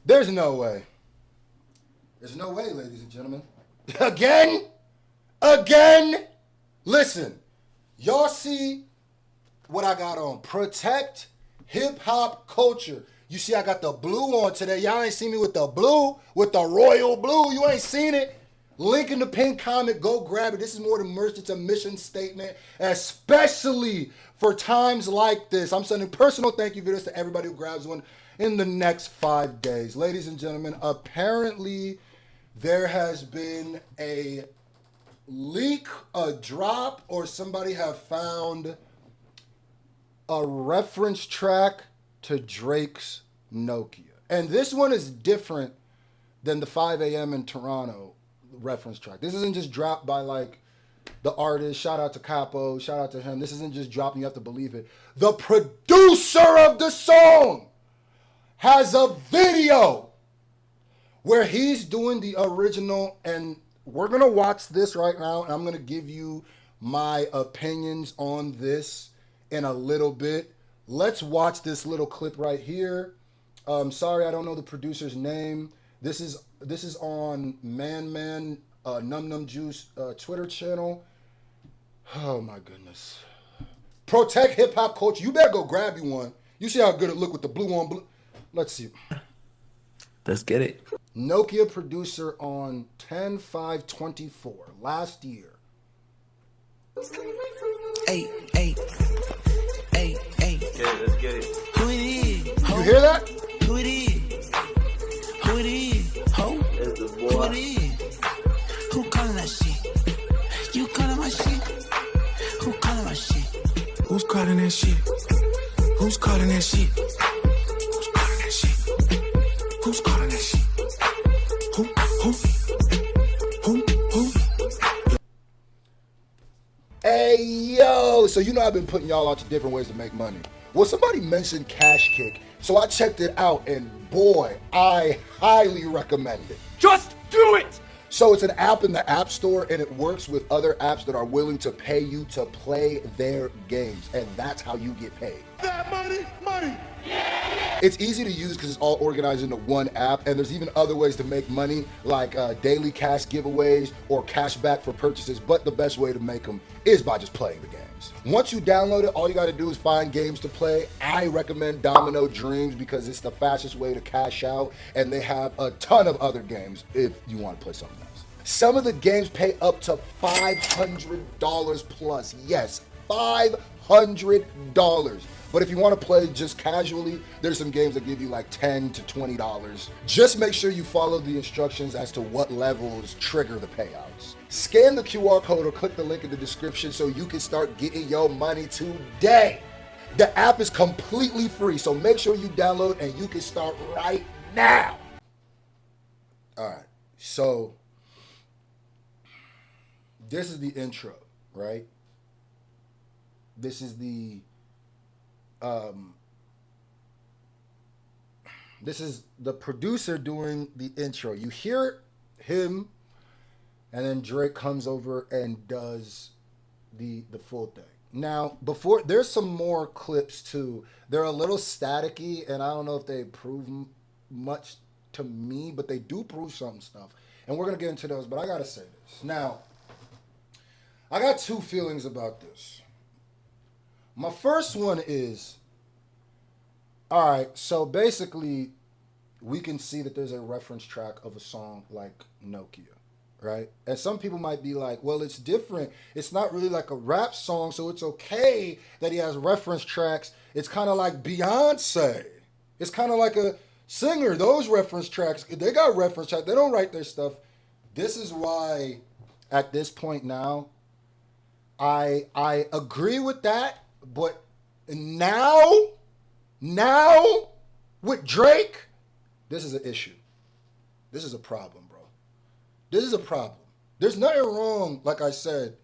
There's no way. There's no way, ladies and gentlemen. Again? Again? Listen, y'all see what I got on. Protect hip hop culture. You see I got the blue on today. Y'all ain't seen me with the blue, with the royal blue. You ain't seen it. Link in the pinned comment. Go grab it. This is more than merch. It's a mission statement, especially for times like this. I'm sending personal thank you videos to everybody who grabs one in the next 5 days. Ladies and gentlemen, apparently there has been a leak, a drop, or somebody have found a reference track to Drake's Nokia. And this one is different than the 5 a.m. in Toronto reference track. This isn't just dropped by like the artist. Shout out to Capo. Shout out to him. This isn't just dropping. You have to believe it. The producer of the song has a video where he's doing the original, and we're going to watch this right now, and I'm going to give you my opinions on this in a little bit. Let's watch this little clip right here. Sorry, I don't know the producer's name. This is on Man Num Num Juice Twitter channel. Oh my goodness. Protect hip hop culture. You better go grab you one. You see how good it look with the blue on blue. Let's see. Let's get it. Nokia producer on 10/5/24 last year. Hey, hey, hey, hey. Yeah, let's get it. Who it is? You hear that? Who it is? Who it is? Ho? It's the Who boy. it is? Who calling that shit? You calling my shit? Who calling my shit? Who's calling that shit? Who's calling that shit? Who's calling that shit? Who's calling that shit? Who? Hey, yo. So you know I've been putting y'all out to different ways to make money. Well, somebody mentioned Cash Kick. So I checked it out, and boy, I highly recommend it. Just do it! So it's an app in the App Store, and it works with other apps that are willing to pay you to play their games. And that's how you get paid. That money! It's easy to use because it's all organized into one app, and there's even other ways to make money, like daily cash giveaways or cash back for purchases, but the best way to make them is by just playing the games. Once you download it, all you got to do is find games to play. I recommend Domino Dreams because it's the fastest way to cash out, and they have a ton of other games if you want to play something else. Some of the games pay up to $500 plus. Yes, $500. But if you want to play just casually, there's some games that give you like $10 to $20. Just make sure you follow the instructions as to what levels trigger the payouts. Scan the QR code or click the link in the description so you can start getting your money today. The app is completely free, so make sure you download and you can start right now. All right, so this is the intro, right? This is the producer doing the intro. You hear him, and then Drake comes over and does the full thing. Now, before there's some more clips too. They're a little staticky, and I don't know if they prove much to me, but they do prove some stuff. And we're gonna get into those. But I gotta say this. Now, I got two feelings about this. My first one is, all right, so basically we can see that there's a reference track of a song like Nokia, right? And some people might be like, well, it's different. It's not really like a rap song, so it's okay that he has reference tracks. It's kind of like Beyonce. It's kind of like a singer. Those reference tracks, they got reference tracks. They don't write their stuff. This is why at this point now, I agree with that. But now with Drake, this is an issue. This is a problem, bro. This is a problem. There's nothing wrong, like I said,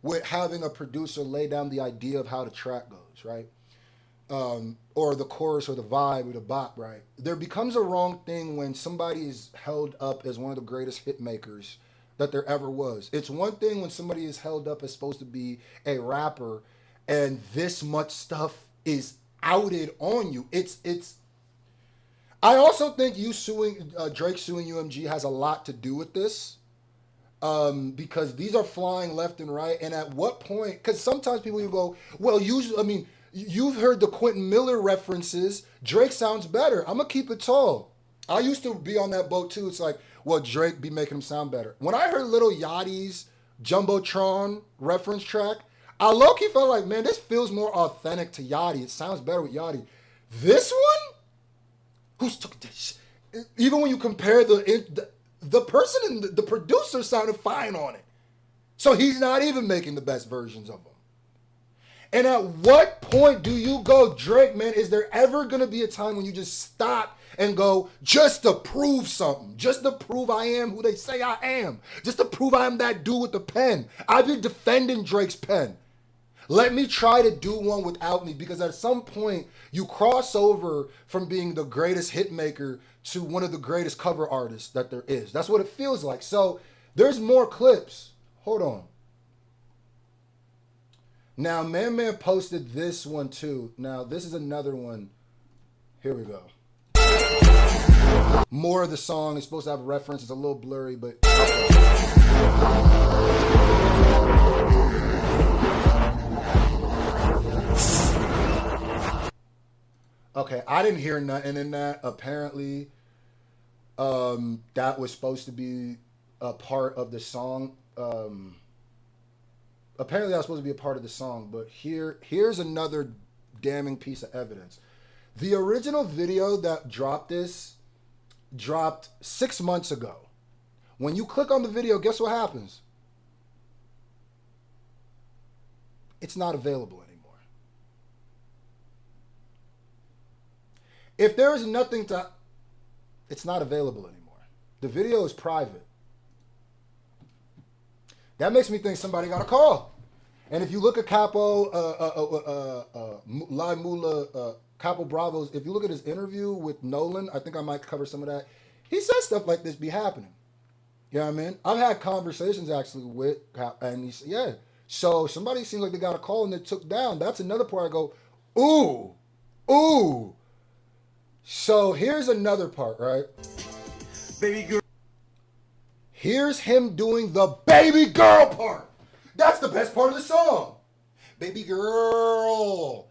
with having a producer lay down the idea of how the track goes, right? Or the chorus or the vibe or the bop, right? There becomes a wrong thing when somebody is held up as one of the greatest hit makers that there ever was. It's one thing when somebody is held up as supposed to be a rapper and this much stuff is outed on you. I also think Drake suing UMG has a lot to do with this. Because these are flying left and right. And at what point, because sometimes people will go, well, usually, I mean, you've heard the Quentin Miller references. Drake sounds better. I'm going to keep it tall. I used to be on that boat too. It's like, well, Drake be making him sound better. When I heard Lil Yachty's Jumbotron reference track, I low-key felt like, man, this feels more authentic to Yachty. It sounds better with Yachty. This one? Who's took this? Even when you compare the person and the producer sounded fine on it. So he's not even making the best versions of them. And at what point do you go, Drake, man, is there ever going to be a time when you just stop and go, just to prove something, just to prove I am who they say I am, just to prove I am that dude with the pen. I've been defending Drake's pen. Let me try to do one without me, because at some point you cross over from being the greatest hit maker to one of the greatest cover artists that there is. That's what it feels like. So there's more clips. Hold on. Now, Man posted this one too. Now, this is another one. Here we go. More of the song is supposed to have a reference. It's a little blurry, but... Okay, I didn't hear nothing in that. Apparently, that was supposed to be a part of the song. Apparently, that was supposed to be a part of the song. But here's another damning piece of evidence. The original video that dropped 6 months ago. When you click on the video, guess what happens? It's not available anymore. If there is nothing to... It's not available anymore. The video is private. That makes me think somebody got a call. And if you look at Capo, Live Mula, Capo Bravos, if you look at his interview with Nolan, I think I might cover some of that. He says stuff like this be happening. You know what I mean? I've had conversations actually with Capo, and he said, yeah. So somebody seems like they got a call and they took down. That's another part I go, ooh. So here's another part, right? Baby girl. Here's him doing the baby girl part. That's the best part of the song. Baby girl.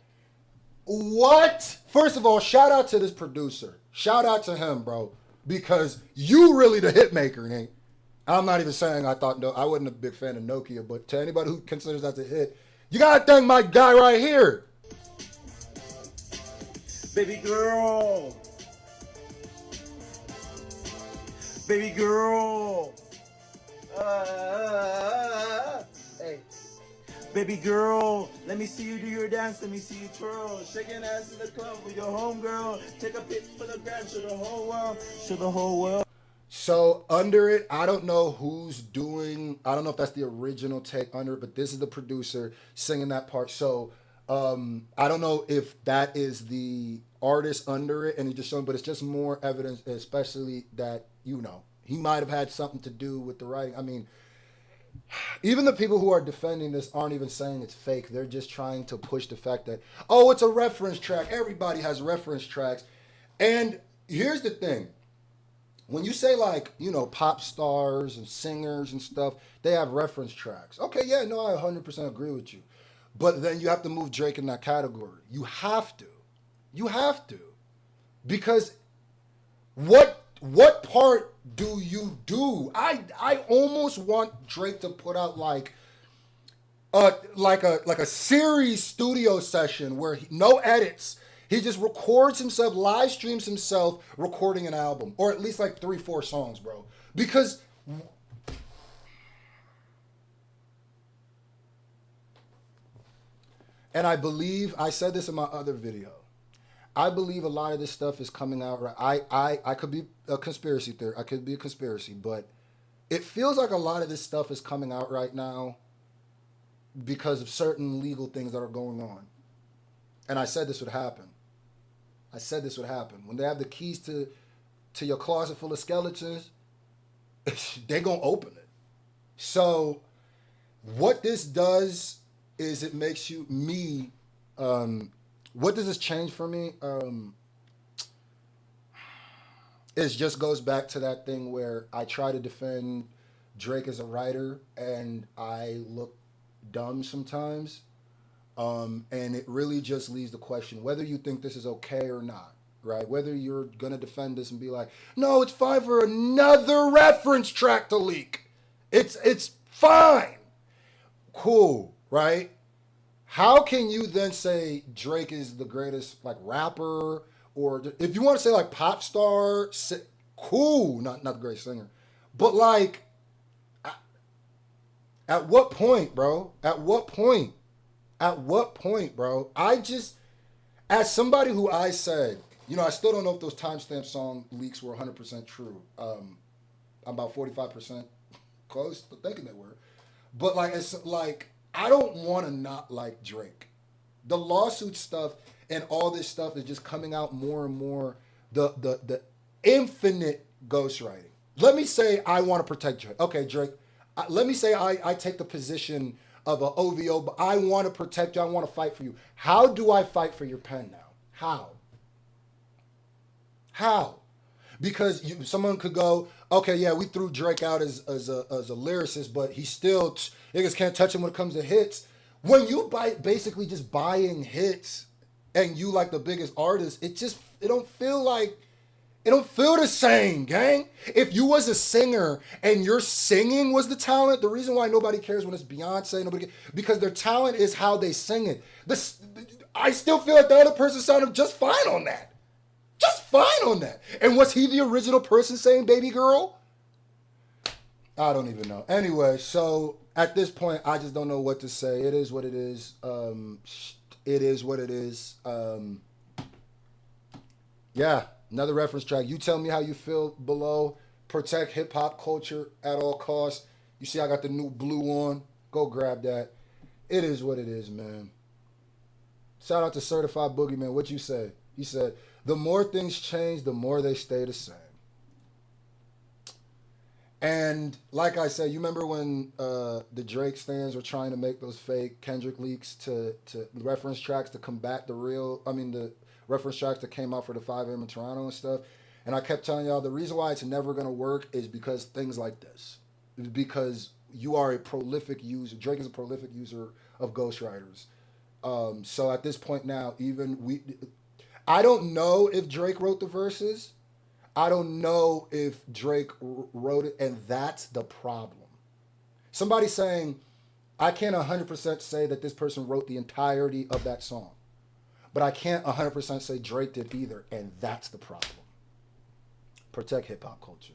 What? First of all, shout out to this producer. Shout out to him, bro. Because you really the hit maker, ain't? I'm not even saying I wasn't a big fan of Nokia, but to anybody who considers that a hit, you gotta thank my guy right here. Baby girl. Baby girl. Hey. Baby girl, let me see you do your dance, let me see you twirl. Shaking ass in the club with your homegirl. Take a pic for the gram, show the whole world. Show the whole world. So under it, I don't know I don't know if that's the original take under it, but this is the producer singing that part. So I don't know if that is the artist under it and he just showing, but it's just more evidence, especially that, he might have had something to do with the writing. I mean, even the people who are defending this aren't even saying it's fake. They're just trying to push the fact that, it's a reference track. Everybody has reference tracks. And here's the thing. When you say pop stars and singers and stuff, they have reference tracks. Okay, yeah, no, I 100% agree with you. But then you have to move Drake in that category. You have to. Because what part do you do? I almost want Drake to put out like a series studio session where no edits. He just records himself, live streams himself recording an album, or at least like 3-4 songs, bro. Because and I believe I said this in my other video. I believe a lot of this stuff is coming out right. I could be a conspiracy theory. I could be a conspiracy, but it feels like a lot of this stuff is coming out right now because of certain legal things that are going on. And I said this would happen. When they have the keys to your closet full of skeletons, they're going to open it. So what this does is it makes what does this change for me? it just goes back to that thing where I try to defend Drake as a writer and I look dumb sometimes. And it really just leaves the question whether you think this is okay or not, right? Whether you're gonna defend this and be like, no, it's fine for another reference track to leak. It's fine. Cool, right? How can you then say Drake is the greatest like rapper, or if you want to say like pop star, cool, not the greatest singer, but like, at what point, bro? At what point? At what point, bro? I just, as somebody who I said, you know, I still don't know if those timestamp song leaks were 100% true. I'm about 45% close to thinking they were, but like, it's like I don't want to not like Drake. The lawsuit stuff and all this stuff is just coming out more and more. The infinite ghostwriting. Let me say I want to protect Drake. Okay, Drake. Let me say I take the position of an OVO, but I want to protect you. I want to fight for you. How do I fight for your pen now? How? How? Because someone could go, okay, yeah, we threw Drake out as a lyricist, but he still, niggas can't touch him when it comes to hits. When you basically just buying hits and you like the biggest artist, it don't feel the same, gang. If you was a singer and your singing was the talent, the reason why nobody cares when it's Beyonce, because their talent is how they sing it. I still feel like the other person sounded just fine on that. Just fine on that. And was he the original person saying baby girl? I don't even know. Anyway, so at this point, I just don't know what to say. It is what it is. It is what it is. Yeah, another reference track. You tell me how you feel below. Protect hip hop culture at all costs. You see I got the new blue on. Go grab that. It is what it is, man. Shout out to Certified Boogeyman. What you say? He said, the more things change, the more they stay the same. And like I said, you remember when the Drake stands were trying to make those fake Kendrick leaks to reference tracks to combat the reference tracks that came out for the 5M in Toronto and stuff. And I kept telling y'all the reason why it's never going to work is because things like this. Because you are a prolific user. Drake is a prolific user of ghostwriters. So at this point now, I don't know if Drake wrote the verses. I don't know if Drake wrote it, and that's the problem. Somebody saying, I can't 100% say that this person wrote the entirety of that song. But I can't 100% say Drake did either, and that's the problem. Protect hip-hop culture.